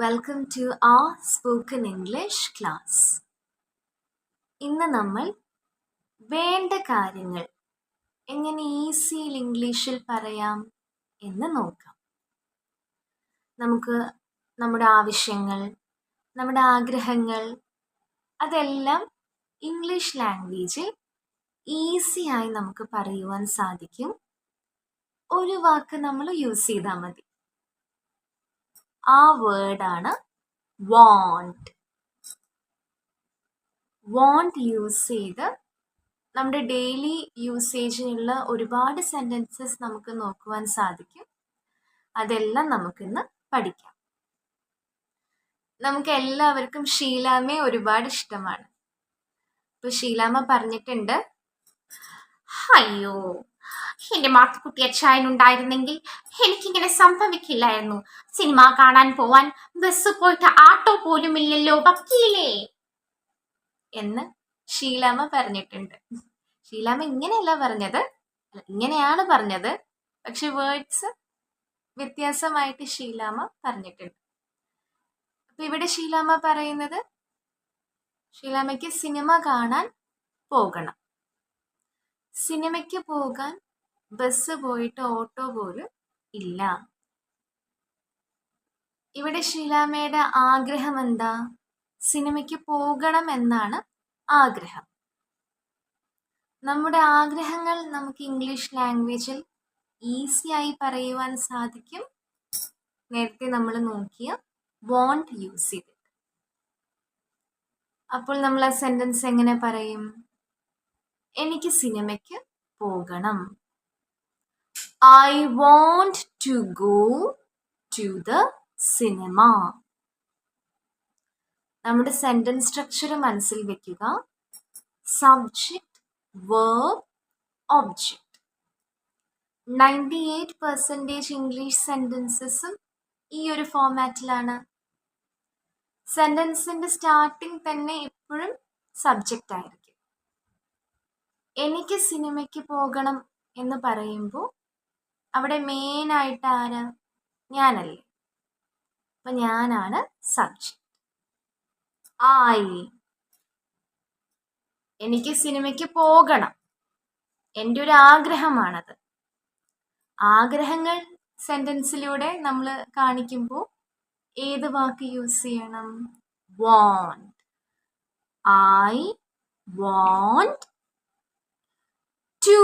Welcome to our spoken English class. ഇന്ന് നമ്മൾ വേണ്ട കാര്യങ്ങൾ എങ്ങനെ ഈസിയിൽ ഇംഗ്ലീഷിൽ പറയാം എന്ന് നോക്കാം. നമുക്ക് നമ്മുടെ ആവശ്യങ്ങൾ, നമ്മുടെ ആഗ്രഹങ്ങൾ അതെല്ലാം ഇംഗ്ലീഷ് ലാംഗ്വേജിൽ ഈസിയായി നമുക്ക് പറയുവാൻ സാധിക്കും. ഒരു വാക്ക് നമ്മൾ യൂസ് ചെയ്താൽ മതി. ആ വേർഡാണ് want. want യൂസ് ചെയ്ത് നമ്മുടെ ഡെയിലി യൂസേജിനുള്ള ഒരുപാട് സെൻറ്റൻസസ് നമുക്ക് നോക്കുവാൻ സാധിക്കും. അതെല്ലാം നമുക്കിന്ന് പഠിക്കാം. നമുക്ക് എല്ലാവർക്കും ഷീലാമ്മയെ ഒരുപാട് ഇഷ്ടമാണ്. ഇപ്പൊ ഷീലാമ്മ പറഞ്ഞിട്ടുണ്ട്, അയ്യോ, എന്റെ മാത്തുക്കുട്ടി അച്ചായനുണ്ടായിരുന്നെങ്കിൽ എനിക്കിങ്ങനെ സംഭവിക്കില്ലായിരുന്നു. സിനിമ കാണാൻ പോവാൻ ബസ് പോയിട്ട് ആട്ടോ പോലും ഇല്ലല്ലോ വക്കീലേ എന്ന് ഷീലാമ്മ പറഞ്ഞിട്ടുണ്ട്. ഷീലാമ്മ ഇങ്ങനെയല്ല പറഞ്ഞത്, ഇങ്ങനെയാണ് പറഞ്ഞത്, പക്ഷെ വേർഡ്സ് വ്യത്യാസമായിട്ട് ഷീലാമ്മ പറഞ്ഞിട്ടുണ്ട്. അപ്പൊ ഇവിടെ ഷീലാമ്മ പറയുന്നത്, ഷീലാമ്മയ്ക്ക് സിനിമ കാണാൻ പോകണം. സിനിമയ്ക്ക് പോകാൻ ബസ് പോയിട്ട് ഓട്ടോ പോലും ഇല്ല. ഇവിടെ ഷീലാമ്മയുടെ ആഗ്രഹം എന്താ? സിനിമയ്ക്ക് പോകണം എന്നാണ് ആഗ്രഹം. നമ്മുടെ ആഗ്രഹങ്ങൾ നമുക്ക് ഇംഗ്ലീഷ് ലാംഗ്വേജിൽ ഈസിയായി പറയുവാൻ സാധിക്കും. നേരത്തെ നമ്മൾ നോക്കിയ want യൂസ് ചെയ്തിട്ട്. അപ്പോൾ നമ്മൾ ആ സെന്റൻസ് എങ്ങനെ പറയും? എനിക്ക് സിനിമയ്ക്ക് പോകണം. I want to go to the cinema. നമ്മുടെ സെന്റൻസ് സ്ട്രക്ചർ മനസ്സിൽ വെക്കുക. Subject, verb, object. 98% ഇംഗ്ലീഷ് സെന്റൻസസും ഈ ഒരു ഫോമാറ്റിലാണ്. സെന്റൻസിന്റെ സ്റ്റാർട്ടിങ് തന്നെ എപ്പോഴും സബ്ജക്റ്റ് ആയിരിക്കും. എനിക്ക് സിനിമയ്ക്ക് പോകണം എന്ന് പറയുമ്പോൾ അവിടെ മെയിൻ ആയിട്ട് ആരാ? ഞാനല്ലേ. അപ്പൊ ഞാനാണ് സബ്ജക്റ്റ്. എനിക്ക് സിനിമയ്ക്ക് പോകണം, എൻ്റെ ഒരു ആഗ്രഹമാണത്. ആഗ്രഹങ്ങൾ സെന്റൻസിലൂടെ നമ്മൾ കാണിക്കുമ്പോൾ ഏത് വാക്ക് യൂസ് ചെയ്യണം? want. I want to.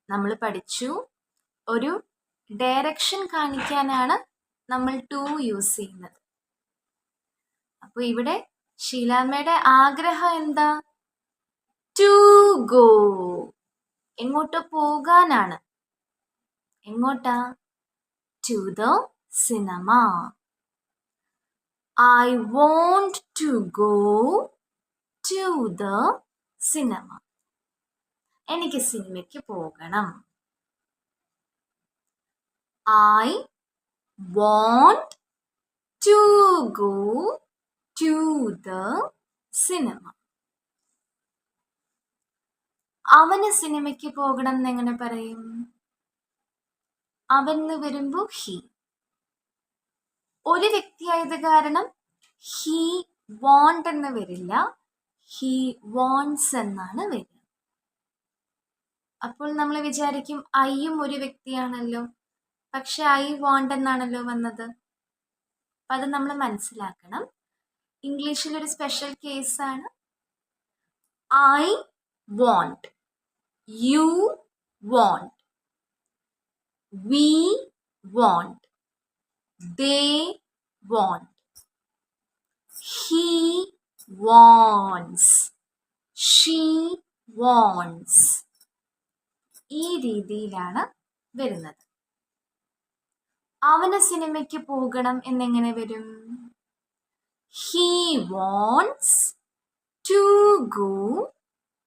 നമ്മൾ പഠിച്ചു, ഒരു ഡയറക്ഷൻ കാണിക്കാനാണ് നമ്മൾ to യൂസ് ചെയ്യുന്നത്. അപ്പൊ ഇവിടെ ഷീലാമ്മയുടെ ആഗ്രഹം എന്താ? to go. എങ്ങോട്ട് പോകാനാണ്? എങ്ങോട്ടാ? to the cinema. I want to go to the cinema. എനിക്ക് സിനിമയ്ക്ക് പോകണം. I want to go to the cinema. അവന് സിനിമയ്ക്ക് പോകണം എന്നെങ്ങനെ പറയും? അവൻ എന്ന് വരുമ്പോൾ he. ഒരു വ്യക്തിയായത് കാരണം he want എന്ന് വരില്ല, he wants എന്നാണ് വരിക. അപ്പോൾ നമ്മൾ വിചാരിക്കും ഐയും ഒരു വ്യക്തിയാണല്ലോ, പക്ഷെ I want എന്നാണല്ലോ വന്നത്. അപ്പം അത് നമ്മൾ മനസ്സിലാക്കണം. ഇംഗ്ലീഷിൽ ഒരു സ്പെഷ്യൽ കേസാണ് I want, you want, we want, they want, he wants, she wants. ഈ രീതിയിലാണ് വരുന്നത്. അവന് സിനിമയ്ക്ക് പോകണം എന്നെങ്ങനെ വരും? He wants to go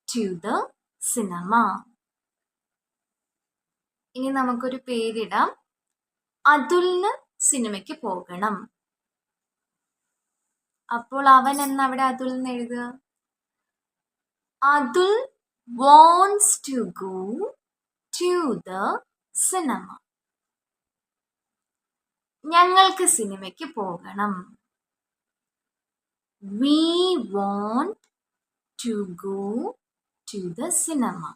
to the cinema. ഇനി നമുക്കൊരു പേരിടാം. അതുലിന് സിനിമയ്ക്ക് പോകണം. അപ്പോൾ അവൻ എന്ന് അവിടെ അതുൽ എന്ന് എഴുതുക. Atul wants to go to the cinema. ഞങ്ങൾക്ക് സിനിമയ്ക്ക് പോകണം. We want to go to the cinema.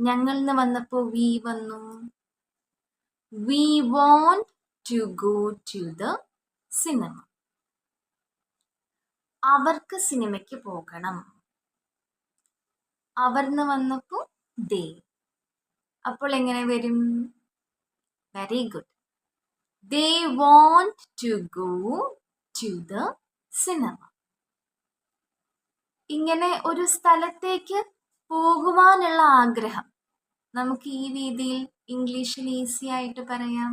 ഞങ്ങൾ എന്ന് വന്നപ്പോൾ we വന്നു. We want to go to the cinema. അവർക്ക് സിനിമയ്ക്ക് പോകണം. അവർ എന്ന് വന്നപ്പോൾ they. അപ്പോൾ എങ്ങനെ വരും? Very good. They want to go to the cinema. ഇങ്ങനെ ഒരു സ്ഥലത്തേക്ക് പോകുവാനുള്ള ആഗ്രഹം നമുക്ക് ഈ രീതിയിൽ ഇംഗ്ലീഷിൽ ഈസി ആയിട്ട് പറയാം.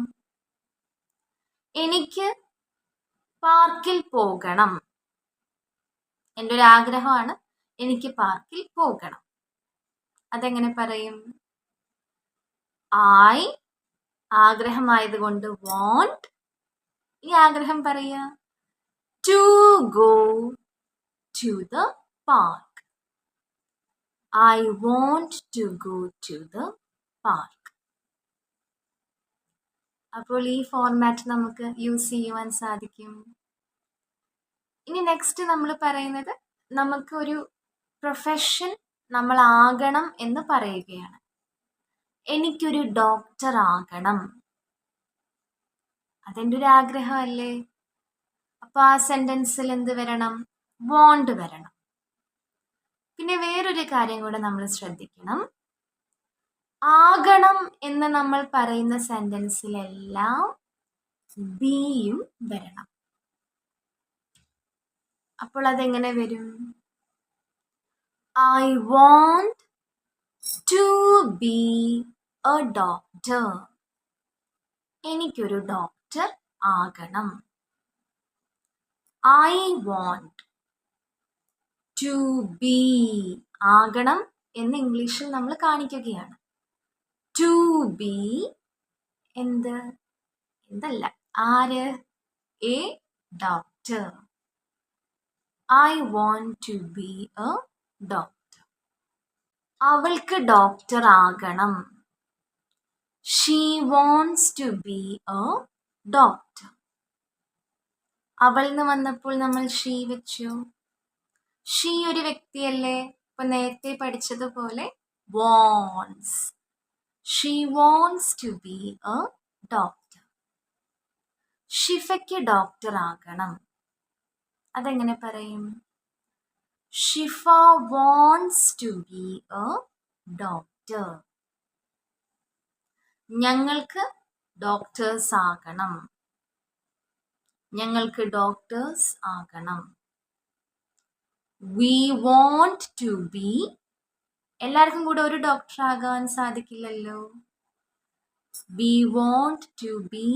എനിക്ക് പാർക്കിൽ പോകണം. എൻ്റെ ഒരു ആഗ്രഹമാണ്, എനിക്ക് പാർക്കിൽ പോകണം. അതെങ്ങനെ പറയും? I ആഗ്രഹമായതുകൊണ്ട് want. ഈ ആഗ്രഹം പറയുക to go to the park. I want to go to the park. അപ്പോൾ ഈ ഫോർമാറ്റ് നമുക്ക് യൂസ് ചെയ്യുവാൻ സാധിക്കും. ഇനി നെക്സ്റ്റ് നമ്മൾ പറയുന്നത് നമുക്കൊരു പ്രൊഫഷൻ നമ്മൾ ആകണം എന്ന് പറയുകയാണ്. എനിക്കൊരു ഡോക്ടർ ആകണം. അതെൻ്റെ ഒരു ആഗ്രഹമല്ലേ? അപ്പോൾ ആ സെൻറ്റൻസിൽ എന്ത് വരണം? want വരണം. പിന്നെ വേറൊരു കാര്യം കൂടെ നമ്മൾ ശ്രദ്ധിക്കണം. ആകണം എന്ന് നമ്മൾ പറയുന്ന സെൻറ്റൻസിലെല്ലാം ബിയും വരണം. അപ്പോൾ അതെങ്ങനെ വരും? I want to be a doctor. എനിക്കൊരു ഡോക്ടർ ആകണം. I want to be. ആകണം എന്ന് ഇംഗ്ലീഷിൽ നമ്മൾ കാണിക്കുകയാണ്. To be എന്തല്ല, ആര്? A doctor. I want to be a doctor. അവൾക്ക് ഡോക്ടർ ആകണം. She wants to be a doctor. അവൾ എന്ന് വന്നപ്പോൾ നമ്മൾ ഷീ വെച്ചു. ഷീ ഒരു വ്യക്തിയല്ലേ? ഇപ്പൊ നേരത്തെ പഠിച്ചതുപോലെ wants. She wants to be a doctor. ഷിഫയ്ക്ക് ഡോക്ടർ ആകണം. അതെങ്ങനെ പറയും? Shifa wants to be a doctor. ഞങ്ങൾക്ക് ഡോക്ടേഴ്സ് ആകണം. ഞങ്ങൾക്ക് ഡോക്ടേഴ്സ് ആകണം. We want to be. എല്ലാവർക്കും കൂടെ ഒരു ഡോക്ടർ ആകാൻ സാധിക്കില്ലല്ലോ. We want to be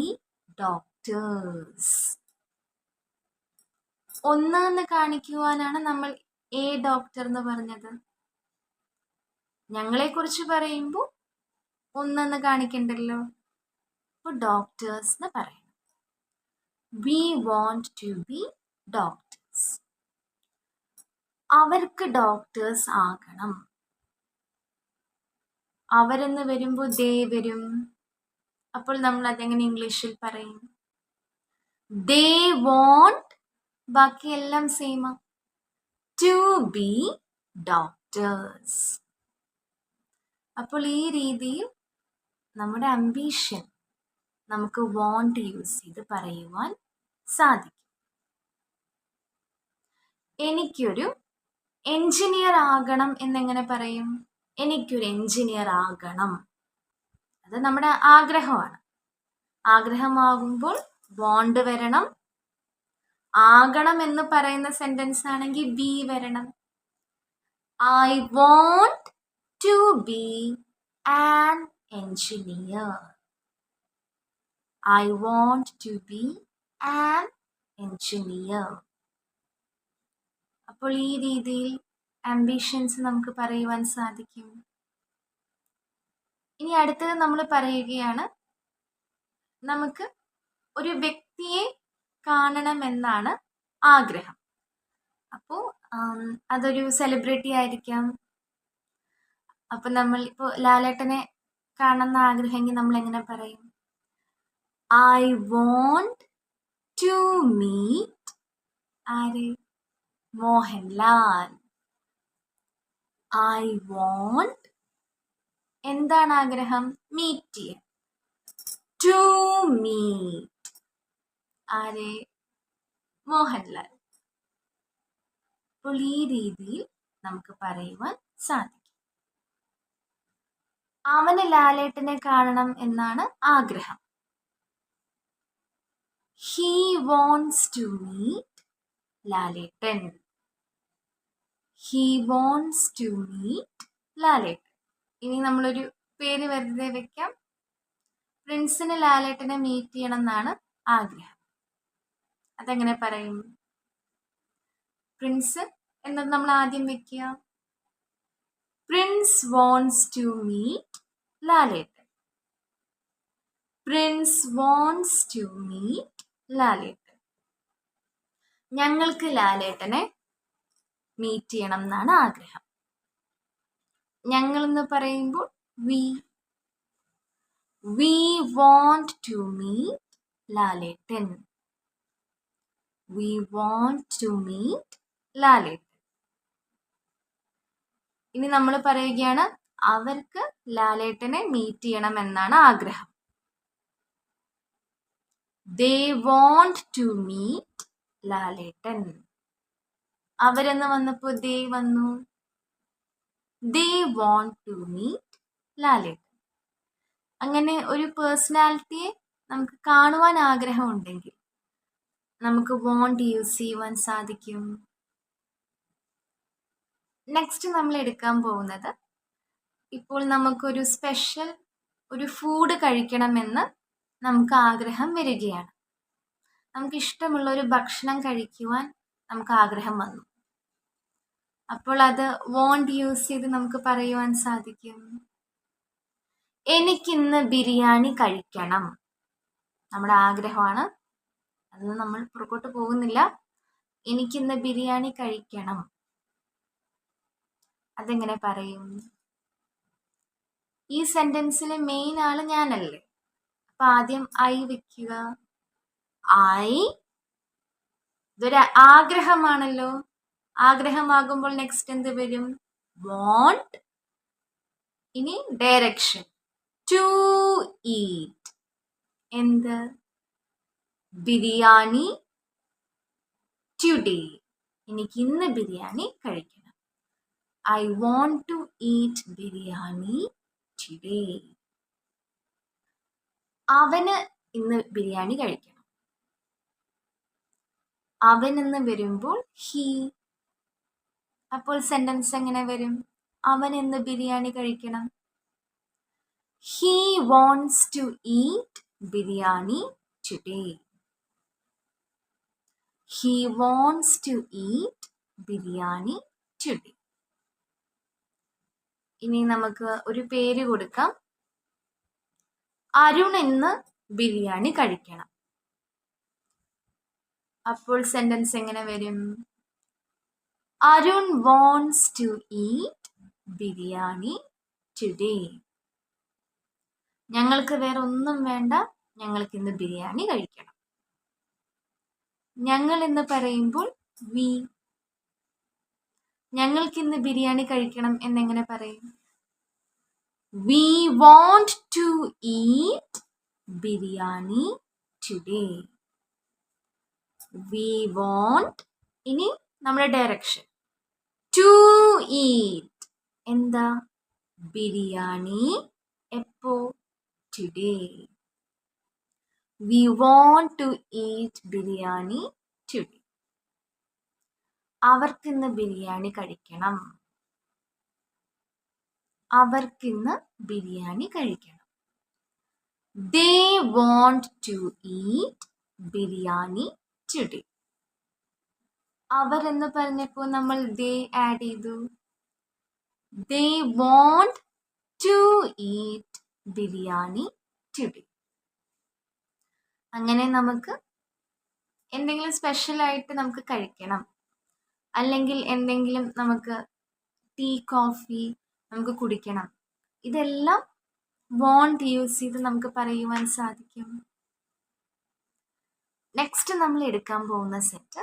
doctors. ഒന്ന് കാണിക്കുവാനാണ് നമ്മൾ എ ഡോക്ടർ എന്ന് പറഞ്ഞത്. ഞങ്ങളെ കുറിച്ച് പറയുമ്പോൾ ഒന്ന് കാണിക്കണ്ടല്ലോ. അപ്പോൾ ഡോക്ടേഴ്സ് എന്ന് പറയണം. We want to be doctors. അവർക്ക് ഡോക്ടേഴ്സ് ആകണം. അവരെന്ന് വരുമ്പോൾ ദേ വരും. അപ്പോൾ നമ്മൾ അതെങ്ങനെ ഇംഗ്ലീഷിൽ പറയും? ദേ വോണ്ട്, ബാക്കിയെല്ലാം സെയിമാ, ടു ബി ഡോക്ടേഴ്സ്. അപ്പോൾ ഈ രീതിയിൽ നമ്മുടെ അംബീഷൻ നമുക്ക് വോണ്ട് യൂസ് ചെയ്ത് പറയുവാൻ സാധിക്കും. എനിക്കൊരു എൻജിനീയർ ആകണം എന്നെങ്ങനെ പറയും? എനിക്കൊരു എൻജിനീയർ ആകണം. അത് നമ്മുടെ ആഗ്രഹമാണ്. ആഗ്രഹമാകുമ്പോൾ വോണ്ട് വരണം. ആകണം എന്ന് പറയുന്ന സെന്റൻസ് ആണെങ്കിൽ ബി വരണം. I want to be an engineer. I want to be an engineer. അപ്പോൾ ഈ രീതിയിൽ ആംബിഷൻസ് നമുക്ക് പറയുവാൻ സാധിക്കും. ഇനി അടുത്തത് നമ്മൾ പറയുകയാണ്, നമുക്ക് ഒരു വ്യക്തിയെ കാണണമെന്നാണ് ആഗ്രഹം. അപ്പോൾ അതൊരു സെലിബ്രിറ്റി ആയിരിക്കാം. അപ്പം നമ്മൾ ഇപ്പോൾ ലാലേട്ടനെ കാണുന്ന ആഗ്രഹമെങ്കിൽ നമ്മൾ എങ്ങനെ പറയും? I want to meet ആര്? മോഹൻലാൽ. I want എന്താണ് ആഗ്രഹം? മീറ്റ് ചെയ്യാൻ. ടു മീറ്റ് ആരെ? മോഹൻലാൽ. അപ്പോൾ ഈ രീതിയിൽ നമുക്ക് പറയുവാൻ സാധിക്കും. അവന് ലാലേട്ടനെ കാണണം എന്നാണ് ആഗ്രഹം. He wants to meet Lalettan. He wants to meet ലാലേട്ടൻ. ഇനി നമ്മളൊരു പേര് വെറുതെ വെക്കാം. പ്രിൻസിന് ലാലേട്ടനെ മീറ്റ് ചെയ്യണം എന്നാണ് ആഗ്രഹം. അതെങ്ങനെ പറയും? പ്രിൻസ് എന്നത് നമ്മൾ ആദ്യം വെക്കുക. Prince wants to meet Lalettan. Prince wants to meet Lalettan. ഞങ്ങൾക്ക് ലാലേട്ടനെ മീറ്റ് ചെയ്യണം എന്നാണ് ആഗ്രഹം. ഞങ്ങൾ എന്ന് പറയുമ്പോൾ we want to meet Lalettan. We want to meet ലാലേട്ടൻ. ഇനി നമ്മൾ പറയുകയാണ് അവർക്ക് ലാലേട്ടനെ മീറ്റ് ചെയ്യണം എന്നാണ് ആഗ്രഹം. They want to meet ലാലേട്ടൻ. അവരെന്ന് വന്നപ്പോൾ they വന്നു. They want to meet ലാലേട്ടൻ. അങ്ങനെ ഒരു പേഴ്സണാലിറ്റിയെ നമുക്ക് കാണുവാൻ ആഗ്രഹമുണ്ടെങ്കിൽ നമുക്ക് വോണ്ട് യൂസ് ചെയ്യുവാൻ സാധിക്കും. നെക്സ്റ്റ് നമ്മൾ എടുക്കാൻ പോകുന്നത്, ഇപ്പോൾ നമുക്കൊരു സ്പെഷ്യൽ ഒരു ഫുഡ് കഴിക്കണമെന്ന് നമുക്ക് ആഗ്രഹം വരികയാണ്. നമുക്ക് ഇഷ്ടമുള്ള ഒരു ഭക്ഷണം കഴിക്കുവാൻ നമുക്ക് ആഗ്രഹം വന്നു. അപ്പോൾ അത് വോണ്ട് യൂസ് ചെയ്ത് നമുക്ക് പറയുവാൻ സാധിക്കും. എനിക്കിന്ന് ബിരിയാണി കഴിക്കണം. നമ്മുടെ ആഗ്രഹമാണ്, അത് നമ്മൾ പുറകോട്ട് പോകുന്നില്ല. എനിക്കിന്ന് ബിരിയാണി കഴിക്കണം. അതെങ്ങനെ പറയും? ഈ സെന്റൻസിലെ മെയിൻ ആള് ഞാനല്ലേ, അപ്പൊ ആദ്യം ഐ വെക്കുക. ഇതൊരു ആഗ്രഹമാണല്ലോ. ആഗ്രഹമാകുമ്പോൾ നെക്സ്റ്റ് എന്ത് വരും? വോണ്ട്. ഇനി ഡയറക്ഷൻ ടു ഈറ്റ്. എന്ത്? ബിരിയാണി ടുഡേ. എനിക്ക് ഇന്ന് ബിരിയാണി കഴിക്കണം. I want to eat biryani today. അവന് ഇന്ന് ബിരിയാണി കഴിക്കണം. അവൻ എന്ന് വരുമ്പോൾ ഹി. അപ്പോൾ സെന്റൻസ് എങ്ങനെ വരും? അവൻ ഇന്ന് ബിരിയാണി കഴിക്കണം. He wants to eat biryani today. He wants to eat biryani today. ഇനി നമുക്ക് ഒരു പേര് കൊടുക്കാം. അരുൺ ഇന്ന് ബിരിയാണി കഴിക്കണം. അപ്പോൾ സെന്റൻസ് എങ്ങനെ വരും? Arun wants to eat biryani today. ഞങ്ങൾക്ക് വേറെ ഒന്നും വേണ്ട, ഞങ്ങൾക്ക് ഇന്ന് ബിരിയാണി കഴിക്കണം. ഞങ്ങൾ എന്ന് പറയുമ്പോൾ വി. ഞങ്ങൾക്ക് ഇന്ന് ബിരിയാണി കഴിക്കണം എന്നെങ്ങനെ പറയും? We want to eat biryani today. We want. ഇനി നമ്മുടെ ഡയറക്ഷൻ ടു ഈറ്റ്. എന്താ? ബിരിയാണി. എപ്പോ? Today. We want to eat biryani today. അവർക്കിന്ന് ബിരിയാണി കഴിക്കണം. അവർക്കിന്ന് ബിരിയാണി കഴിക്കണം. They want to eat biryani today. അവരെന്ന് പറഞ്ഞപ്പോൾ നമ്മൾ they ആഡ് ചെയ്തു. They want to eat biryani today. അങ്ങനെ നമുക്ക് എന്തെങ്കിലും സ്പെഷ്യലായിട്ട് നമുക്ക് കഴിക്കണം, അല്ലെങ്കിൽ എന്തെങ്കിലും നമുക്ക് ടീ കോഫി നമുക്ക് കുടിക്കണം, ഇതെല്ലാം വോണ്ട് യൂസ് ചെയ്ത് നമുക്ക് പറയുവാൻ സാധിക്കും. നെക്സ്റ്റ് നമ്മൾ എടുക്കാൻ പോകുന്ന സെറ്റ്,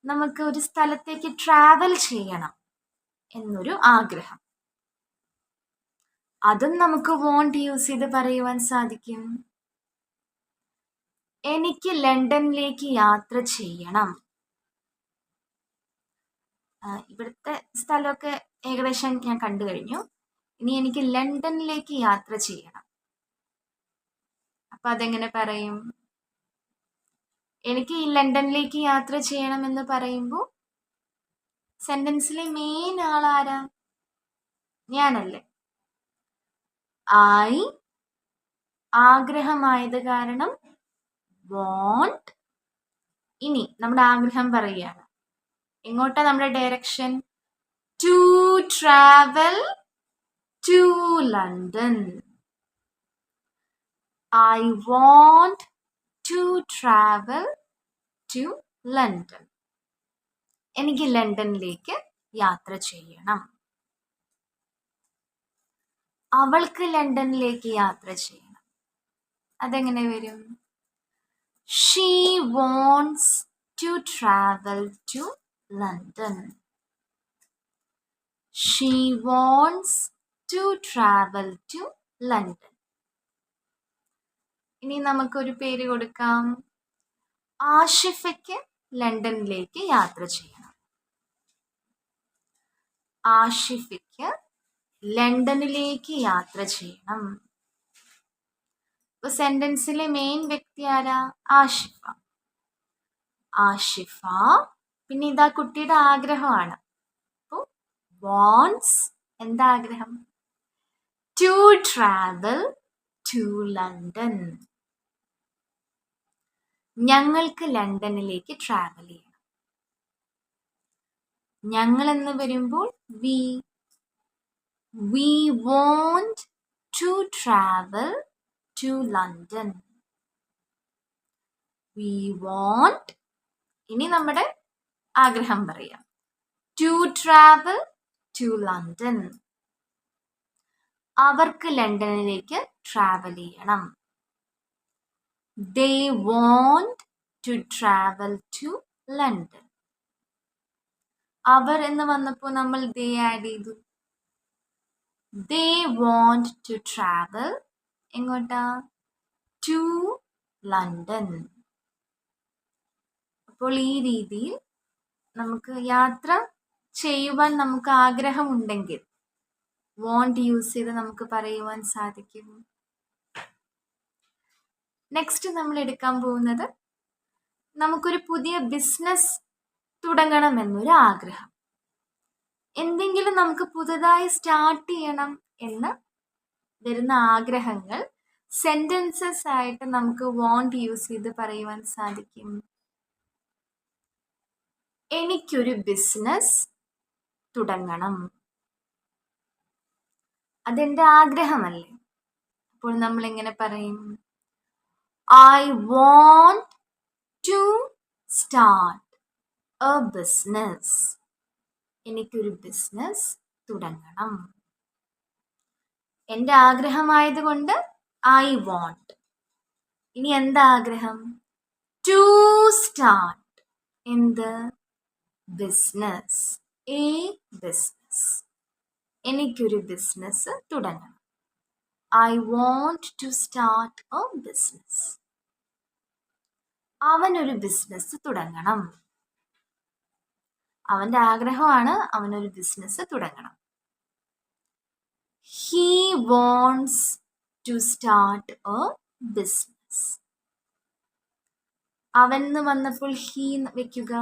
നമുക്ക് ഒരു സ്ഥലത്തേക്ക് ട്രാവൽ ചെയ്യണം എന്നൊരു ആഗ്രഹം. അതും നമുക്ക് വോണ്ട് യൂസ് ചെയ്ത് പറയുവാൻ സാധിക്കും. എനിക്ക് ലണ്ടനിലേക്ക് യാത്ര ചെയ്യണം. ഇവിടുത്തെ സ്ഥലമൊക്കെ ഏകദേശം ഞാൻ കണ്ടു കഴിഞ്ഞു. ഇനി എനിക്ക് ലണ്ടനിലേക്ക് യാത്ര ചെയ്യണം. അപ്പൊ അതെങ്ങനെ പറയും? എനിക്ക് ഈ ലണ്ടനിലേക്ക് യാത്ര ചെയ്യണം എന്ന് പറയുമ്പോൾ സെന്റൻസിലെ മെയിൻ ആളാരാ? ഞാനല്ലേ. ഐ ആഗ്രഹമായത് കാരണം വോണ്ട്. ഇനി നമ്മുടെ ആഗ്രഹം പറയുകയാണ്. എങ്ങോട്ടാ നമ്മുടെ direction? To travel to London. I want to travel to London. എനിക്ക് ലണ്ടനിലേക്ക് യാത്ര ചെയ്യണം. അവൾക്ക് ലണ്ടനിലേക്ക് യാത്ര ചെയ്യണം. അതെങ്ങനെ വരും? She wants to travel to London. She wants to travel to London. ഇനി നമുക്കൊരു പേര് കൊടുക്കാം. ആഷിഫയ്ക്ക് ലണ്ടനിലേക്ക് യാത്ര ചെയ്യണം. ആഷിഫയ്ക്ക് ലണ്ടനിലേക്ക് യാത്ര ചെയ്യണം. ഇപ്പൊ സെന്റൻസിലെ മെയിൻ വ്യക്തി ആരാ? ആഷിഫ. ആഷിഫ. പിന്നെ ഇതാ കുട്ടിയുടെ ആഗ്രഹമാണ്. അപ്പൊ വോണ്ട്സ്, എന്താ ആഗ്രഹം? To travel to London. ഞങ്ങൾക്ക് ലണ്ടനിലേക്ക് ട്രാവൽ ചെയ്യണം. ഞങ്ങൾ എന്ന് വരുമ്പോൾ we. We want to travel to London. We want. ഇനി നമ്മുടെ ആഗ്രഹം പറയാം. To travel to London. അവർക്ക് ലണ്ടനിലേക്ക് ട്രാവൽ ചെയ്യണം. They want to travel to London. അവർ എന്ന് വന്നപ്പോൾ നമ്മൾ they ആഡ് ചെയ്തു. They want to travel എങ്ങോട്ടാ? To London. അപ്പോൾ ഈ രീതിയിൽ നമുക്ക് യാത്ര ചെയ്യുവാൻ നമുക്ക് ആഗ്രഹമുണ്ടെങ്കിൽ want യൂസ് ചെയ്ത് നമുക്ക് പറയുവാൻ സാധിക്കും. നെക്സ്റ്റ് നമ്മൾ എടുക്കാൻ പോകുന്നത്, നമുക്കൊരു പുതിയ ബിസിനസ് തുടങ്ങണമെന്നൊരു ആഗ്രഹം. എന്തെങ്കിലും നമുക്ക് പുതുതായി സ്റ്റാർട്ട് ചെയ്യണം എന്ന് വരുന്ന ആഗ്രഹങ്ങൾ സെന്റൻസസ് ആയിട്ട് നമുക്ക് വോണ്ട് യൂസ് ചെയ്ത് പറയുവാൻ സാധിക്കും. എനിക്കൊരു ബിസിനസ് തുടങ്ങണം. അതെന്റെ ആഗ്രഹമല്ലേ. അപ്പോൾ നമ്മൾ എങ്ങനെ പറയും? I want to start a business. എനിക്കൊരു ബിസിനസ് തുടങ്ങണം. എൻ്റെ ആഗ്രഹമായതുകൊണ്ട് I want. ഇനി എന്താ ആഗ്രഹം? To start. എന്ത്? ബിസിനസ്. A business. എനിക്കൊരു ബിസിനസ് തുടങ്ങണം. I want to start a business. അവനൊരു ബിസിനസ് തുടങ്ങണം. അവന്റെ ആഗ്രഹമാണ് അവനൊരു ബിസിനസ് തുടങ്ങണം. He wants to start a business. അവൻ എന്ന് വന്നപ്പോൾ he വെക്കുക.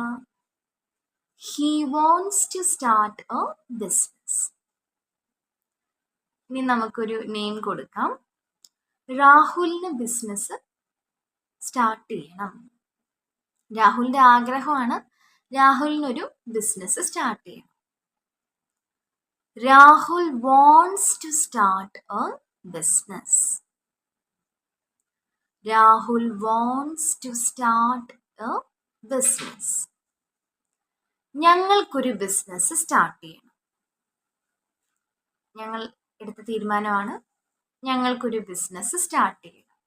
He wants to start a business. ഇനി നമുക്കൊരു നെയിം കൊടുക്കാം. രാഹുലിന് ബിസിനസ് സ്റ്റാർട്ട് ചെയ്യണം. രാഹുലിന്റെ ആഗ്രഹമാണ് രാഹുലിനൊരു ബിസിനസ് സ്റ്റാർട്ട് ചെയ്യണം. Rahul wants to start a business. Rahul wants to start a business. ഞങ്ങൾക്കൊരു ബിസിനസ് സ്റ്റാർട്ട് ചെയ്യണം. ഞങ്ങൾ എടുത്ത തീരുമാനമാണ് ഞങ്ങൾക്കൊരു ബിസിനസ് സ്റ്റാർട്ട് ചെയ്യണം.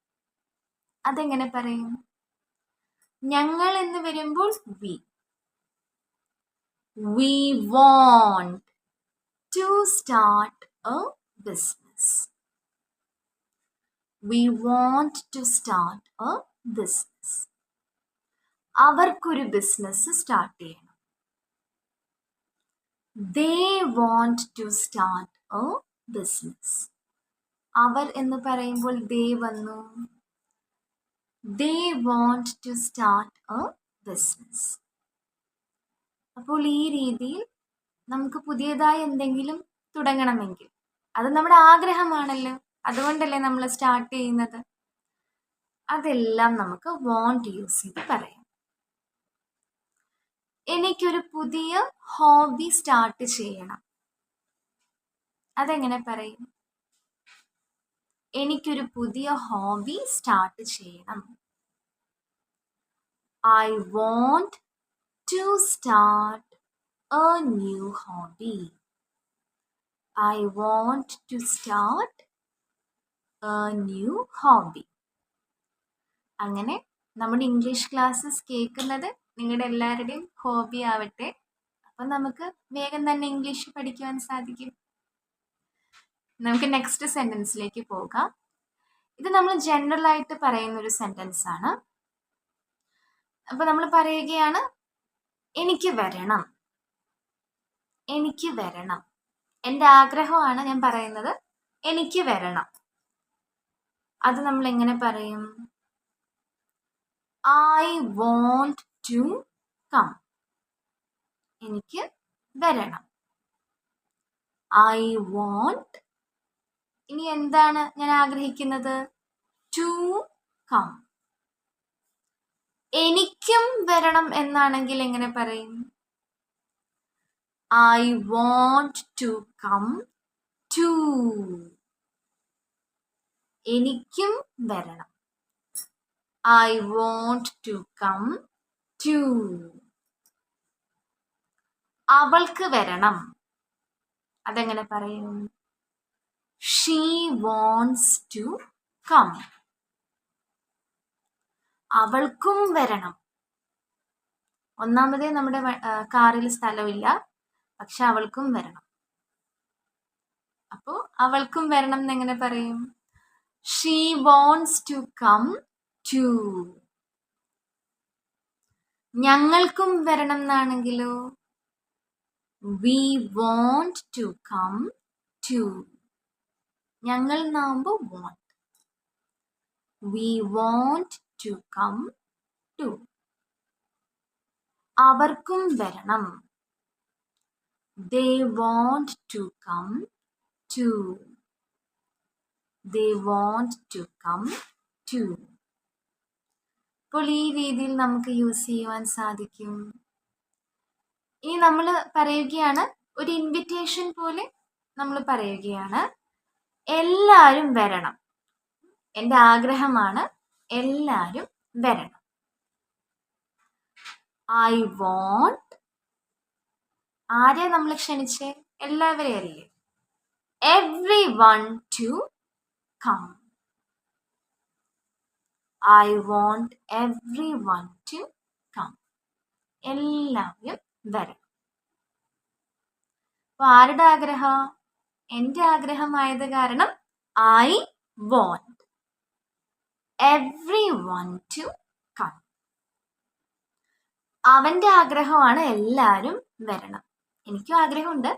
അതെങ്ങനെ പറയും? ഞങ്ങൾ എന്ന് വരുമ്പോൾ we want to start a business. We want to start a business. അവർക്കൊരു ബിസിനസ് സ്റ്റാർട്ട് ചെയ്യണം. They want to start a business. അവർ എന്ന് പറയുമ്പോൾ they വന്നു. They want to start a business. അപ്പോൾ ഈ രീതിയിൽ നമുക്ക് പുതിയതായി എന്തെങ്കിലും തുടങ്ങണമെങ്കിൽ അത് നമ്മുടെ ആഗ്രഹമാണല്ലോ, അതുകൊണ്ടല്ലേ നമ്മൾ സ്റ്റാർട്ട് ചെയ്യുന്നത്. അതെല്ലാം നമുക്ക് വോണ്ട് യൂസ് ചെയ്ത് പറയാം. എനിക്കൊരു പുതിയ ഹോബി സ്റ്റാർട്ട് ചെയ്യണം. അതെങ്ങനെ പറയും? എനിക്കൊരു പുതിയ ഹോബി സ്റ്റാർട്ട് ചെയ്യണം. I want to start a new hobby. I want to start a new hobby. അങ്ങനെ നമ്മുടെ ഇംഗ്ലീഷ് ക്ലാസ്സസ് കേൾക്കുന്നത് നിങ്ങളുടെ എല്ലാവരുടെയും ഹോബി ആവട്ടെ. അപ്പം നമുക്ക് വേഗം തന്നെ ഇംഗ്ലീഷ് പഠിക്കുവാൻ സാധിക്കും. നമുക്ക് നെക്സ്റ്റ് സെൻറ്റൻസിലേക്ക് പോകാം. ഇത് നമ്മൾ ജനറൽ ആയിട്ട് പറയുന്ന ഒരു സെൻറ്റൻസ് ആണ്. അപ്പോൾ നമ്മൾ പറയുകയാണ് എനിക്ക് വരണം. എനിക്ക് വരണം. എൻ്റെ ആഗ്രഹമാണ് ഞാൻ പറയുന്നത്. എനിക്ക് വരണം. അത് നമ്മൾ എങ്ങനെ പറയും? I want to come. എനിക്ക് വരണം. I want. ഇനി എന്താണ് ഞാൻ ആഗ്രഹിക്കുന്നത്? To come. എനിക്കും വരണം എന്നാണെങ്കിൽ എങ്ങനെ പറയും? I want to come to. എനിക്കും വരണം. I want to come to. അവൾക്ക് വരണം. അതെങ്ങനെ പറയും? She wants to come. അവൾക്കും വരണം. ഒന്നാമതേ നമ്മുടെ കാറിൽ സ്ഥലമില്ല, പക്ഷെ അവൾക്കും വരണം. അപ്പോൾ അവൾക്കും വരണം എന്നെങ്ങനെ പറയും? She wants to come to. ഞങ്ങൾക്കും വരണം എന്നാണെങ്കിലോ? We want to come to. ഞങ്ങൾ എന്നാകുമ്പോൾ want. We want to come to. അവർക്കും വരണം. They want to come to. They want to come to. അപ്പോൾ ഈ രീതിയിൽ നമുക്ക് യൂസ് ചെയ്യുവാൻ സാധിക്കും. ഇനി നമ്മൾ പറയുകയാണ്, ഒരു ഇൻവിറ്റേഷൻ പോലെ നമ്മൾ പറയുകയാണ്, എല്ലാവരും വരണം. എൻ്റെ ആഗ്രഹമാണ് എല്ലാവരും വരണം. I want. ആരെ നമ്മൾ ക്ഷണിച്ചേ? എല്ലാവരെയും അല്ലേ? Everyone to come. I want everyone to come. എല്ലാവരും വരണം. അപ്പോൾ ആരുടെ ആഗ്രഹം? എൻ്റെ ആഗ്രഹമായത് കാരണം I want everyone to come. അവൻ്റെ ആഗ്രഹമാണ് എല്ലാവരും വരണം. എനിക്കും ആഗ്രഹമുണ്ട്,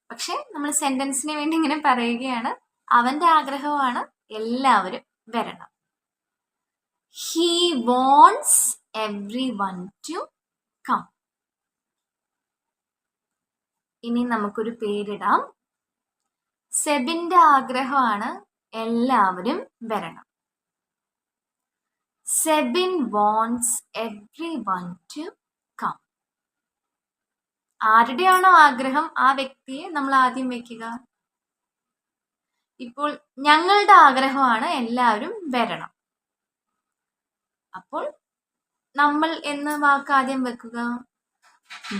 പക്ഷെ നമ്മൾ സെൻറ്റൻസിന് വേണ്ടി ഇങ്ങനെ പറയുകയാണ്, അവൻ്റെ ആഗ്രഹമാണ് എല്ലാവരും വരണം. He wants everyone to come. ഇനി നമുക്കൊരു പേരിടാം. സെബിൻ്റെ ആഗ്രഹമാണ് എല്ലാവരും വരണം. Sebin wants everyone to come. ആരുടെയാണോ ആഗ്രഹം ആ വ്യക്തിയെ നമ്മൾ ആദ്യം വെക്കുക. ഇപ്പോൾ ഞങ്ങളുടെ ആഗ്രഹമാണ് എല്ലാവരും വരണം. അപ്പോൾ നമ്മൾ എന്ന വാക്ക് ആദ്യം വെക്കുക.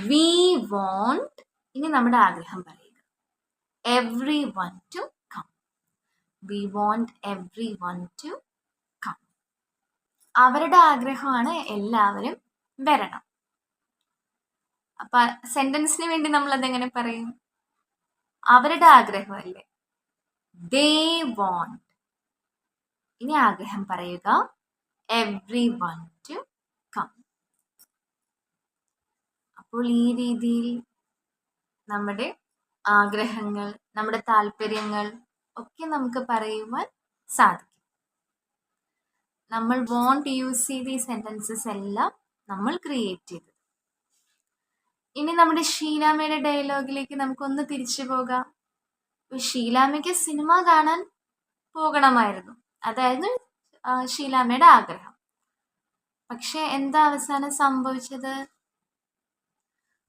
We want. ഇനി നമ്മുടെ ആഗ്രഹം പറയുക. Everyone to come. We want everyone to come. അവരുടെ ആഗ്രഹമാണ് എല്ലാവരും വരണം. അപ്പൊ സെന്റൻസിന് വേണ്ടി നമ്മൾ അതെങ്ങനെ പറയും? അവരുടെ ആഗ്രഹമല്ലേ, ദേ വോണ്ട്. ഇനി ആഗ്രഹം പറയുക, എവ്രി വൺ ടു കം. അപ്പോൾ ഈ രീതിയിൽ നമ്മുടെ ആഗ്രഹങ്ങൾ, നമ്മുടെ താല്പര്യങ്ങൾ ഒക്കെ നമുക്ക് പറയുവാൻ സാധിക്കും. നമ്മൾ വോണ്ട് യൂസ് ചെയ്ത ഈ സെന്റൻസസ് എല്ലാം നമ്മൾ ക്രിയേറ്റ് ചെയ്തു. ഇനി നമ്മുടെ ഷീലാമ്മയുടെ ഡയലോഗിലേക്ക് നമുക്കൊന്ന് തിരിച്ചു പോകാം. ഷീലാമ്മയ്ക്ക് സിനിമ കാണാൻ പോകണമായിരുന്നു, അതായിരുന്നു ഷീലാമ്മയുടെ ആഗ്രഹം. പക്ഷെ എന്താ അവസാനം സംഭവിച്ചത്?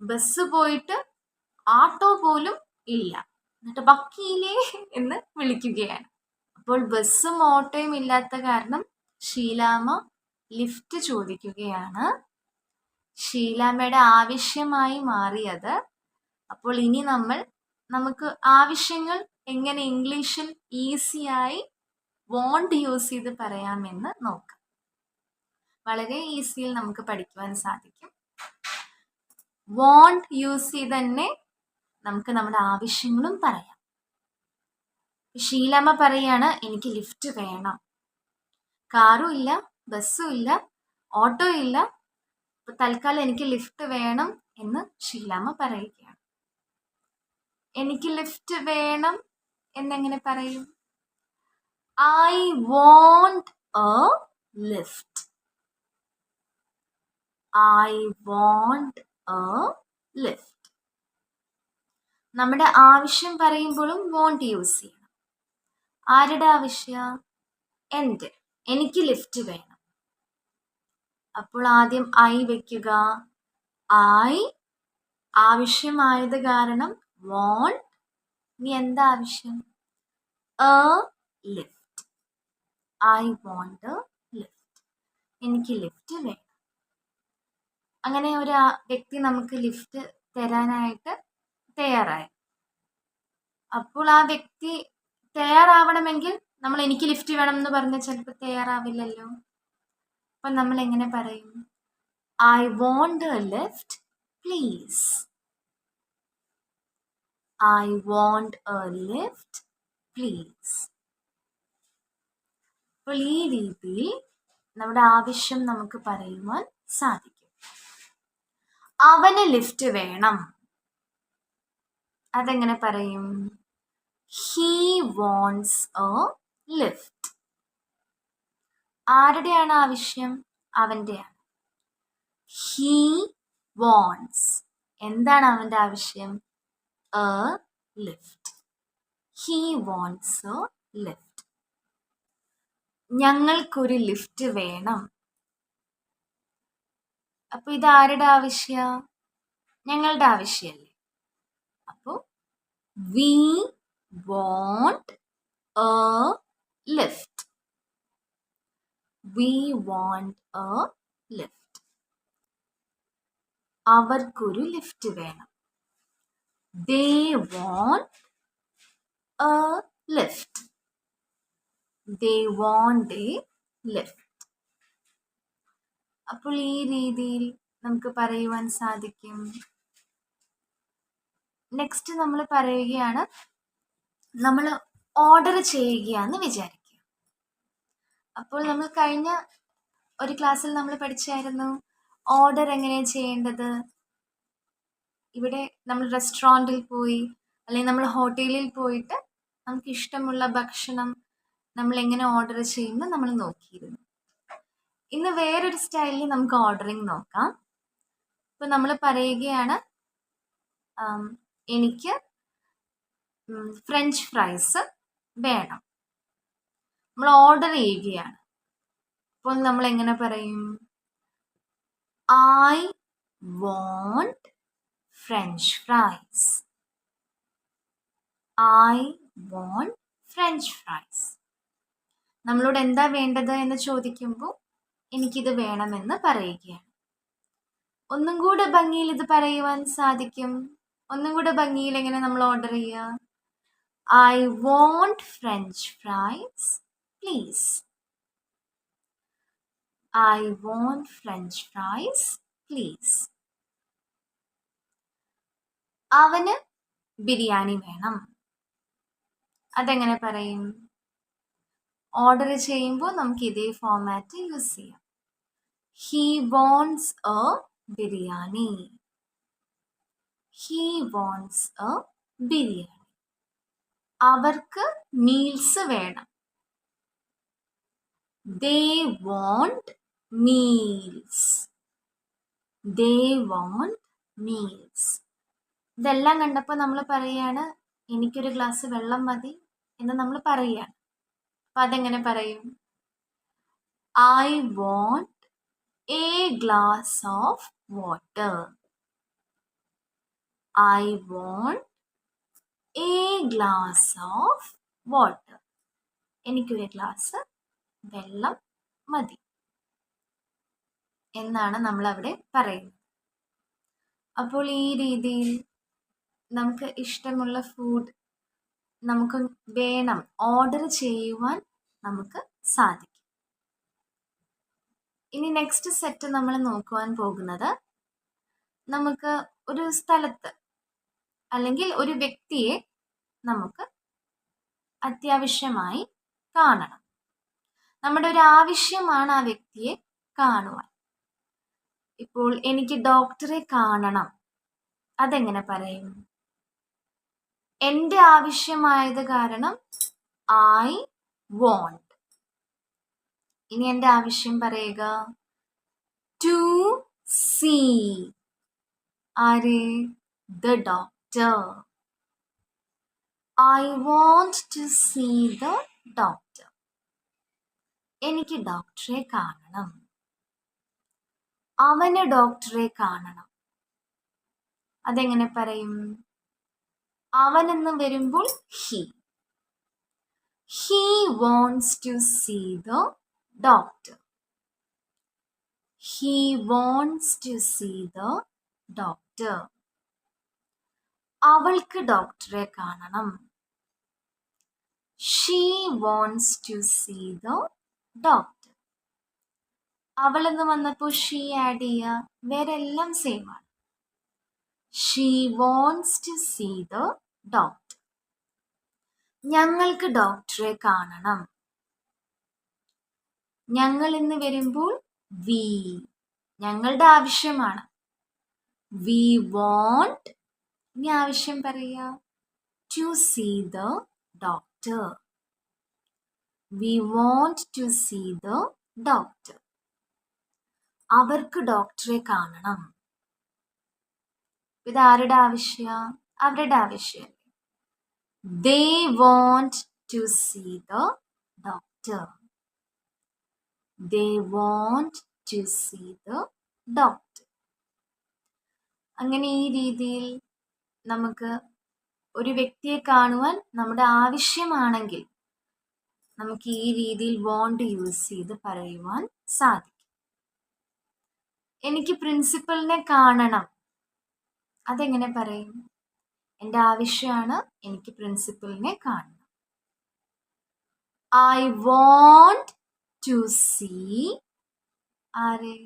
ബസ് പോയിട്ട് ആട്ടോ പോലും ഇല്ല. എന്നിട്ട് വക്കീലേ എന്ന് വിളിക്കുകയാണ്. അപ്പോൾ ബസ്സും ഓട്ടോയും ഇല്ലാത്ത കാരണം ഷീലാമ്മ ലിഫ്റ്റ് ചോദിക്കുകയാണ്. ഷീലാമ്മയുടെ ആവശ്യമായി മാറിയത്. അപ്പോൾ ഇനി നമുക്ക് ആവശ്യങ്ങൾ എങ്ങനെ ഇംഗ്ലീഷിൽ ഈസിയായി വോണ്ട് യൂസ് ചെയ്ത് പറയാമെന്ന് നോക്കാം. വളരെ ഈസിയിൽ നമുക്ക് പഠിക്കുവാൻ സാധിക്കും. വോണ്ട് യൂസ് ചെയ്ത് തന്നെ നമുക്ക് നമ്മുടെ ആവശ്യങ്ങളും പറയാം. ഷീലാമ്മ പറയാണ്, എനിക്ക് ലിഫ്റ്റ് വേണം, കാറും ഇല്ല, ബസ്സും ഇല്ല, ഓട്ടോ ഇല്ല, തൽക്കാലം എനിക്ക് ലിഫ്റ്റ് വേണം എന്ന് ഷീലാമ്മ പറയുകയാണ്. എനിക്ക് ലിഫ്റ്റ് വേണം എന്നെങ്ങനെ പറയും? I won't a lift. I won't a lift. നമ്മുടെ ആവശ്യം പറയുമ്പോഴും വോണ്ട് യൂസ് ചെയ്യണം. ആരുടെ ആവശ്യം? എൻ്റെ. എനിക്ക് ലിഫ്റ്റ് വേണം. അപ്പോൾ ആദ്യം ഐ വെക്കുക. ഐ ആവശ്യമായത് കാരണം വോണ്ട്. ഇനി എന്താ ആവശ്യം? A lift. I won't a lift. എനിക്ക് ലിഫ്റ്റ് വേണം. അങ്ങനെ ഒരു വ്യക്തി നമുക്ക് ലിഫ്റ്റ് തരാനായിട്ട് തയ്യാറായി. അപ്പോൾ ആ വ്യക്തി തയ്യാറാവണമെങ്കിൽ നമ്മൾ എനിക്ക് ലിഫ്റ്റ് വേണം എന്ന് പറഞ്ഞാൽ ചിലപ്പോൾ തയ്യാറാവില്ലല്ലോ. അപ്പം നമ്മൾ എങ്ങനെ പറയും? I won't a lift please. I won't a lift please. അപ്പോൾ ഈ രീതിയിൽ നമ്മുടെ ആവശ്യം നമുക്ക് പറയുവാൻ സാധിക്കും. അവന് ലിഫ്റ്റ് വേണം, അതെങ്ങനെ പറയും? He wants a lift. ആരുടെയാണ് ആവശ്യം? അവൻ്റെയാണ്. He wants. എന്താണ് അവൻ്റെ ആവശ്യം? A lift. He wants a lift. ഞങ്ങൾക്കൊരു ലിഫ്റ്റ് വേണം. അപ്പൊ ഇത് ആരുടെ ആവശ്യ? ഞങ്ങളുടെ ആവശ്യമല്ലേ. അപ്പോൾ we want a lift. We want a lift. അവർക്കൊരു ലിഫ്റ്റ് വേണം. They want a lift. They want a lift. അപ്പോൾ ഈ രീതിയിൽ നമുക്ക് പറയുവാൻ സാധിക്കും. നെക്സ്റ്റ് നമ്മൾ പറയുകയാണ്, നമ്മൾ ഓർഡർ ചെയ്യുകയാന്ന് വിചാരിക്കുക. അപ്പോൾ നമ്മൾ കഴിഞ്ഞ ഒരു ക്ലാസ്സിൽ നമ്മൾ പഠിച്ചായിരുന്നു ഓർഡർ എങ്ങനെയാണ് ചെയ്യേണ്ടത്. ഇവിടെ നമ്മൾ റെസ്റ്റോറൻറ്റിൽ പോയി അല്ലെങ്കിൽ നമ്മൾ ഹോട്ടലിൽ പോയിട്ട് നമുക്ക് ഇഷ്ടമുള്ള ഭക്ഷണം നമ്മൾ എങ്ങനെ ഓർഡർ ചെയ്യുമെന്ന് നമ്മൾ നോക്കിയിരുന്നു. ഇന്ന് വേറൊരു സ്റ്റൈലിൽ നമുക്ക് ഓർഡറിങ് നോക്കാം. ഇപ്പം നമ്മൾ പറയുകയാണ്, എനിക്ക് ഫ്രഞ്ച് ഫ്രൈസ് വേണം. നമ്മൾ ഓർഡർ ചെയ്യുകയാണ്. അപ്പോൾ നമ്മൾ എങ്ങനെ പറയും? I want French fries. I want French fries. നമ്മളോട് എന്താ വേണ്ടത് എന്ന് ചോദിക്കുമ്പോൾ എനിക്കിത് വേണമെന്ന് പറയുകയാണ്. ഒന്നും കൂടെ ഭംഗിയിൽ ഇത് പറയുവാൻ സാധിക്കും. ഒന്നും കൂടെ ഭംഗിയിൽ എങ്ങനെ നമ്മൾ ഓർഡർ ചെയ്യുക? I want French fries please. I want French fries, please. അവന് ബിരിയാണി വേണം. അതെങ്ങനെ പറയും? ഓർഡർ ചെയ്യുമ്പോൾ നമുക്ക് ഇതേ ഫോമാറ്റ് യൂസ് ചെയ്യാം. He wants a biryani. He wants a biryani. അവർക്ക് മീൽസ് വേണം. They want meals. They want meals. ഇതെല്ലാം കണ്ടപ്പോൾ നമ്മൾ പറയുകയാണ് എനിക്കൊരു ഗ്ലാസ് വെള്ളം മതി എന്ന് നമ്മൾ പറയുകയാണ്. അപ്പം അതെങ്ങനെ പറയും? I want a glass of water. I want a glass of water. എനിക്കൊരു ഗ്ലാസ് വെള്ളം മതി എന്നാണ് നമ്മൾ അവിടെ പറയുന്നത്. അപ്പോൾ ഈ രീതിയിൽ നമുക്ക് ഇഷ്ടമുള്ള ഫുഡ് നമുക്ക് വേണം, ഓർഡർ ചെയ്യുവാൻ നമുക്ക് സാധിക്കും. ഇനി നെക്സ്റ്റ് സെറ്റ് നമ്മൾ നോക്കുവാൻ പോകുന്നത്, നമുക്ക് ഒരു സ്ഥലത്ത് അല്ലെങ്കിൽ ഒരു വ്യക്തിയെ നമുക്ക് അത്യാവശ്യമായി കാണണം. നമ്മുടെ ഒരു ആവശ്യമാണ് ആ വ്യക്തിയെ കാണുവാൻ. ഇപ്പോൾ എനിക്ക് ഡോക്ടറെ കാണണം, അതെങ്ങനെ പറയും? എൻ്റെ ആവശ്യമായത് കാരണം I want. ഇനി എൻ്റെ ആവശ്യം പറയുക to see. ആരെ? The doctor. I want to see the doctor. എനിക്ക് ഡോക്ടറെ കാണണം. അവന് ഡോക്ടറെ കാണണം. അതെങ്ങനെ പറയും? അവനെന്ന് വരുമ്പോൾ he. He wants to see the doctor. He wants to see the doctor. അവൾക്ക് ഡോക്ടറെ കാണണം. She wants to see the doctor. അവളെന്ന് വന്നപ്പോൾ she ആഡ് ചെയ്യുക, വേറെ എല്ലാം സെയിം ആണ്. She wants to see the doctor. ഞങ്ങൾക്ക് ഡോക്ടറെ കാണണം. ഞങ്ങൾ എന്ന് വരുമ്പോൾ we. ഞങ്ങളുടെ ആവശ്യമാണ്. We want. ഇനി ആവശ്യം പറയുക to see the doctor. We want to see the doctor. അവർക്ക് ഡോക്ടറെ കാണണം. ഇത് ആരുടെ ആവശ്യ? അവരുടെ ആവശ്യം. They want to see the doctor. They want to see the doctor. അങ്ങനെ ഈ രീതിയിൽ നമുക്ക് ഒരു വ്യക്തിയെ കാണുവാൻ നമ്മുടെ ആവശ്യമാണെങ്കിൽ നമുക്ക് ഈ രീതിയിൽ want യൂസ് ചെയ്ത് പറയുവാൻ സാധിക്കും. എനിക്ക് പ്രിൻസിപ്പലിനെ കാണണം, അതെങ്ങനെ പറയും? എൻ്റെ ആവശ്യമാണ്, എനിക്ക് പ്രിൻസിപ്പലിനെ കാണണം. I want to see ആരെ?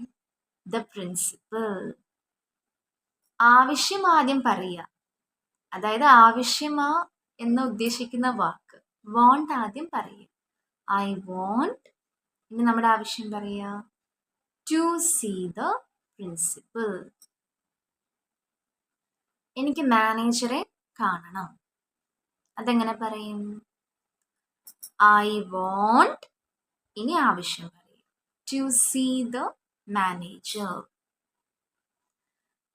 The principal. ആവശ്യം ആദ്യം പറയുക, അതായത് ആവശ്യമാ എന്ന് ഉദ്ദേശിക്കുന്ന വാക്ക് want ആദ്യം പറയുക. I want. ഇനി നമ്മുടെ ആവശ്യം പറയുക to see the principal. എനിക്ക് മാനേജറെ കാണണം, അതെങ്ങനെ പറയും? I want. ഇനി ആവശ്യം പറയും to see the manager.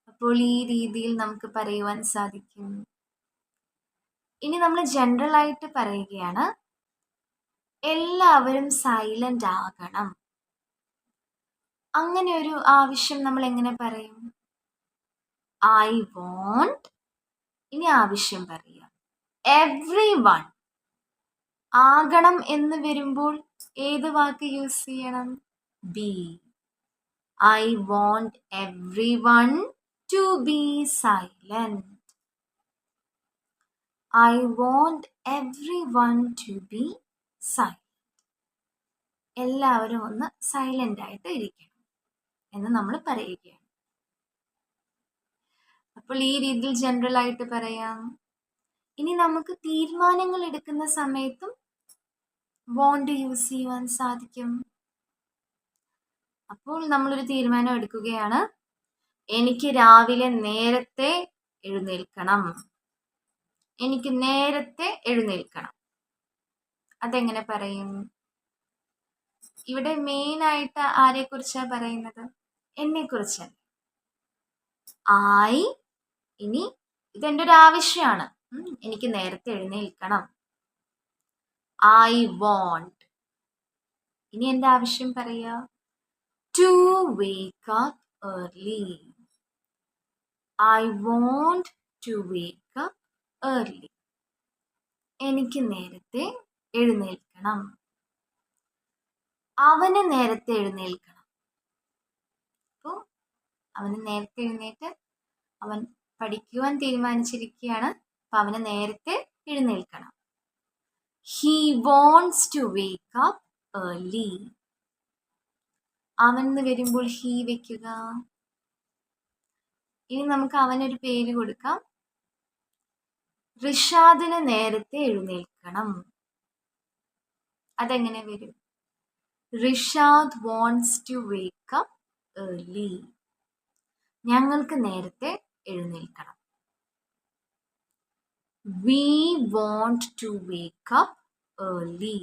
അപ്പോൾ ഈ രീതിയിൽ നമുക്ക് പറയുവാൻ സാധിക്കും. ഇനി നമ്മൾ ജനറൽ ആയിട്ട് പറയുകയാണ്, എല്ലാവരും സൈലന്റ് ആകണം. അങ്ങനെ ഒരു ആവശ്യം നമ്മൾ എങ്ങനെ പറയും? I want. ഇനി ആവശ്യം പറയാം everyone. ആകണം എന്ന് വരുമ്പോൾ ഏത് വാക്ക് യൂസ് ചെയ്യണം? be. I want everyone to be silent. I want everyone to be silent. എല്ലാവരും ഒന്ന് സൈലന്റ് ആയിട്ട് ഇരിക്കണം എന്ന് നമ്മൾ പറയുകയാണ്. അപ്പോൾ ഈ രീതിയിൽ ജനറൽ ആയിട്ട് പറയാം. ഇനി നമുക്ക് തീരുമാനങ്ങൾ എടുക്കുന്ന സമയത്തും വോണ്ട് യൂസ് ചെയ്യുവാൻ സാധിക്കും. അപ്പോൾ നമ്മളൊരു തീരുമാനം എടുക്കുകയാണ്, എനിക്ക് രാവിലെ നേരത്തെ എഴുന്നേൽക്കണം. എനിക്ക് നേരത്തെ എഴുന്നേൽക്കണം. അതെങ്ങനെ പറയും? ഇവിടെ മെയിൻ ആയിട്ട് ആരെ കുറിച്ചാണ് പറയുന്നത്? എന്നെ കുറിച്ചാണ്. ഇനി ഇതെന്റെ ഒരു ആവശ്യമാണ്, എനിക്ക് നേരത്തെ എഴുന്നേൽക്കണം. I won't. ഇനി എന്റെ ആവശ്യം പറയാ, to wake up early. I want to wake up early. എനിക്ക് നേരത്തെ എഴുന്നേൽക്കണം. അവന് നേരത്തെ എഴുന്നേൽക്കണം. അപ്പോൾ അവന് നേരത്തെ എഴുന്നേറ്റ് അവൻ പഠിക്കുവാൻ തീരുമാനിച്ചിരിക്കുകയാണ്. അപ്പൊ അവന് നേരത്തെ എഴുന്നേൽക്കണം. He wants to wake up early. അവൻ എന്ന് വരുമ്പോൾ ഹി വെക്കുക. ഇനി നമുക്ക് അവനൊരു പേര് കൊടുക്കാം. റിഷാദിന് നേരത്തെ എഴുന്നേൽക്കണം. അതെങ്ങനെ വരും? Rishad wants to wake up early. ഞങ്ങൾക്ക് നേരത്തെ എഴുന്നേൽക്കണം. We want to wake up early.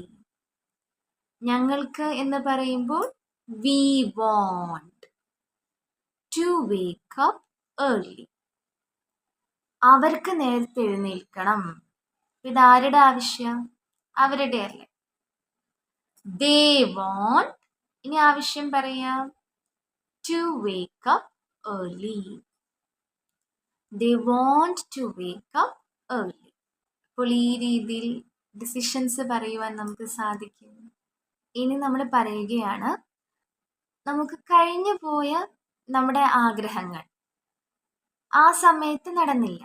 ഞങ്ങൾക്ക് എന്ന് പറയുമ്പോൾ we want to wake up early. അവർക്ക് നേരത്തെ എഴുന്നേൽക്കണം. ഇതാരുടെ ആവശ്യം? അവരുടെ അല്ലേ. They want. ഇനി ആവശ്യം പറയാം, to wake up early. They want to wake up early. അപ്പോൾ ഈ രീതിയിൽ ഡിസിഷൻസ് പറയുവാൻ നമുക്ക് സാധിക്കും. ഇനി നമ്മൾ പറയുകയാണ്, നമുക്ക് കഴിഞ്ഞു പോയ നമ്മുടെ ആഗ്രഹങ്ങൾ ആ സമയത്ത് നടന്നില്ല,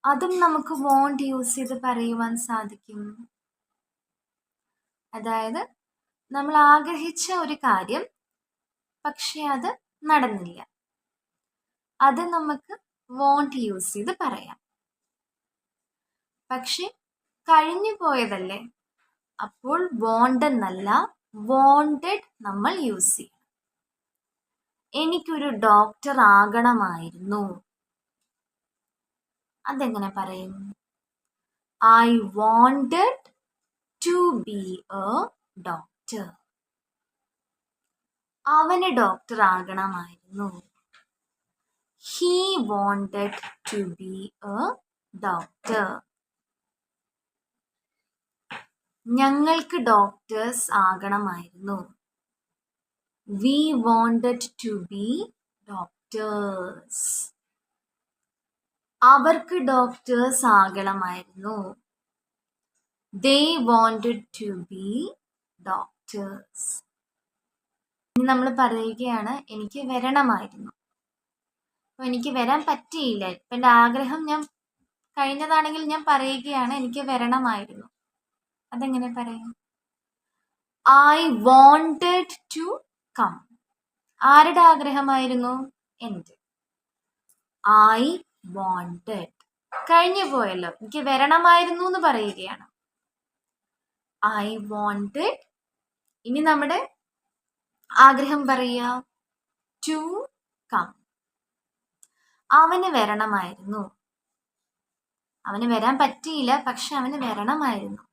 അതും നമുക്ക് വോണ്ട് യൂസ് ചെയ്ത് പറയുവാൻ സാധിക്കും. അതായത് നമ്മൾ ആഗ്രഹിച്ച ഒരു കാര്യം പക്ഷെ അത് നടന്നില്ല, അത് നമുക്ക് വോണ്ട് യൂസ് ചെയ്ത് പറയാം. പക്ഷെ കഴിഞ്ഞു പോയതല്ലേ, അപ്പോൾ വോണ്ട് എന്നല്ല വോണ്ടഡ് നമ്മൾ യൂസ് ചെയ്യും. എനിക്കൊരു ഡോക്ടർ ആകണമായിരുന്നു. അതെങ്ങനെ പറയും? I wanted to be a doctor. അവന് ഡോക്ടർ ആകണമായിരുന്നു. He wanted to be a doctor. ഞങ്ങൾക്ക് ഡോക്ടേഴ്സ് ആകണമായിരുന്നു. We wanted to be doctors. അവർക്ക് ഡോക്ടേഴ്സ് ആകണമായിരുന്നു. They wanted to be doctors. ഇനി നമ്മൾ പറയുകയാണ്, എനിക്ക് വരണമായിരുന്നു. അപ്പോൾ എനിക്ക് വരാൻ പറ്റിയില്ല. ഇപ്പം എൻ്റെ ആഗ്രഹം ഞാൻ കഴിഞ്ഞതാണെങ്കിൽ ഞാൻ പറയുകയാണ്, എനിക്ക് വരണമായിരുന്നു. അതെങ്ങനെ പറയും? I wanted to come. ആരുടെ ആഗ്രഹമായിരുന്നു? എൻ്റെ. I wanted. കഴിഞ്ഞു പോയല്ലോ, എനിക്ക് വരണമായിരുന്നു എന്ന് പറയുകയാണ്. I wanted. ഇനി നമ്മുടെ ആഗ്രഹം പറയുക, ടു കം. അവന് വരണമായിരുന്നു. അവന് വരാൻ പറ്റിയില്ല, പക്ഷെ അവന് വരണമായിരുന്നു.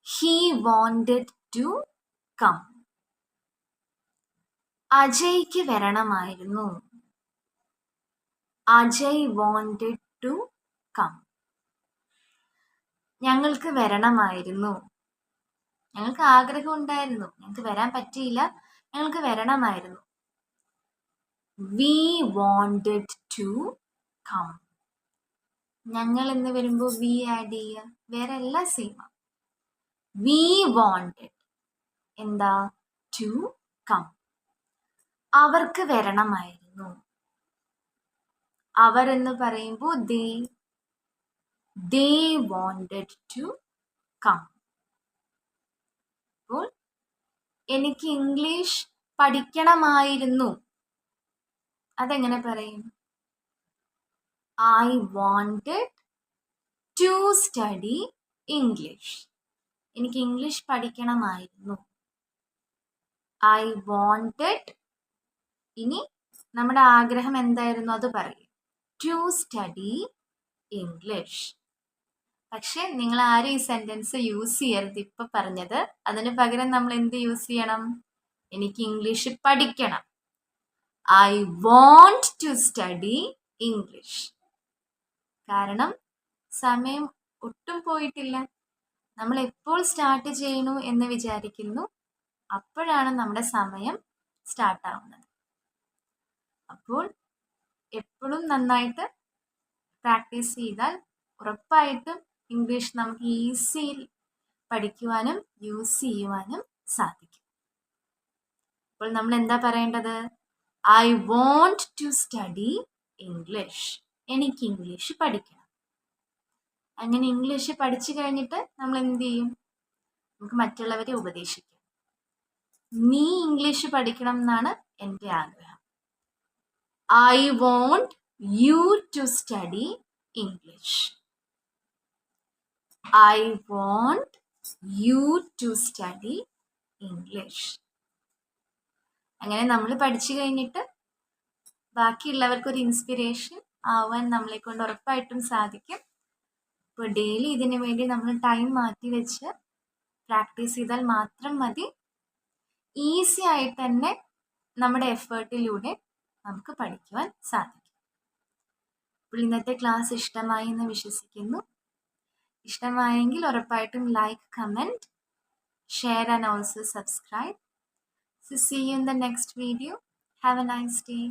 He wanted to come. അജയ്ക്ക് വരണമായിരുന്നു. Ajay wanted to come. ഞങ്ങൾക്ക് വരണമായിരുന്നു. ഞങ്ങൾക്ക് ആഗ്രഹം ഉണ്ടായിരുന്നു, ഞങ്ങൾക്ക് വരാൻ പറ്റിയില്ല, ഞങ്ങൾക്ക് വരണമായിരുന്നു. We wanted to come. ഞങ്ങൾ എന്ന് വരുമ്പോൾ വി ആഡ് ചെയ്യുക, വേറെ എല്ലാ സെയിം. വി wanted എന്താ? To come. അവർക്ക് വരണമായിരുന്നു. അവർ എന്ന് പറയുമ്പോൾ they wanted ടു കം. അപ്പോൾ എനിക്ക് ഇംഗ്ലീഷ് പഠിക്കണമായിരുന്നു. അതെങ്ങനെ പറയും? I wanted to study English. എനിക്ക് ഇംഗ്ലീഷ് പഠിക്കണമായിരുന്നു. I wanted. ഇനി നമ്മുടെ ആഗ്രഹം എന്തായിരുന്നു അത് പറയും. To study English. പക്ഷെ നിങ്ങൾ ആരും ഈ സെന്റൻസ് യൂസ് ചെയ്യരുത് ഇപ്പൊ പറഞ്ഞത്. അതിന് പകരം നമ്മൾ എന്ത് യൂസ് ചെയ്യണം? എനിക്ക് ഇംഗ്ലീഷ് പഠിക്കണം. I want to study English. കാരണം സമയം ഒട്ടും പോയിട്ടില്ല. നമ്മൾ എപ്പോൾ സ്റ്റാർട്ട് ചെയ്യണു എന്ന് വിചാരിക്കുന്നു, അപ്പോഴാണ് നമ്മുടെ സമയം സ്റ്റാർട്ടാവുന്നത്. അപ്പോൾ എപ്പോഴും നന്നായിട്ട് പ്രാക്ടീസ് ചെയ്താൽ ഉറപ്പായിട്ടും ഇംഗ്ലീഷ് നമുക്ക് ഈസിയിൽ പഠിക്കുവാനും യൂസ് ചെയ്യുവാനും സാധിക്കും. അപ്പോൾ നമ്മൾ എന്താ പറയേണ്ടത്? I want to study English. എനിക്ക് ഇംഗ്ലീഷ് പഠിക്കണം. അങ്ങനെ ഇംഗ്ലീഷ് പഠിച്ചു കഴിഞ്ഞിട്ട് നമ്മൾ എന്ത് ചെയ്യും? നമുക്ക് മറ്റുള്ളവരെ ഉപദേശിക്കാം. നീ ഇംഗ്ലീഷ് പഠിക്കണം എന്നാണ് എൻ്റെ ആഗ്രഹം. I want you to study English. I want you to study English. അങ്ങനെ നമ്മൾ പഠിച്ചു കഴിഞ്ഞിട്ട് ബാക്കിയുള്ളവർക്ക് ഒരു ഇൻസ്പിറേഷൻ ആവാൻ നമ്മളെ കൊണ്ട് ഉറപ്പായിട്ടും സാധിക്കും. ഇപ്പോൾ ഡെയിലി ഇതിനു വേണ്ടി നമ്മൾ ടൈം മാറ്റി വെച്ച് പ്രാക്ടീസ് ചെയ്താൽ മാത്രം മതി. ഈസി ആയിട്ട് തന്നെ നമ്മുടെ എഫേർട്ടിലൂടെ നമുക്ക് പഠിക്കുവാൻ സാധിക്കും. അപ്പോൾ ഇന്നത്തെ ക്ലാസ് ഇഷ്ടമായി എന്ന് വിശ്വസിക്കുന്നു. ഇഷ്ടമായെങ്കിൽ ഉറപ്പായിട്ടും like, comment, share and also subscribe. So see you in the next video. Have a nice day.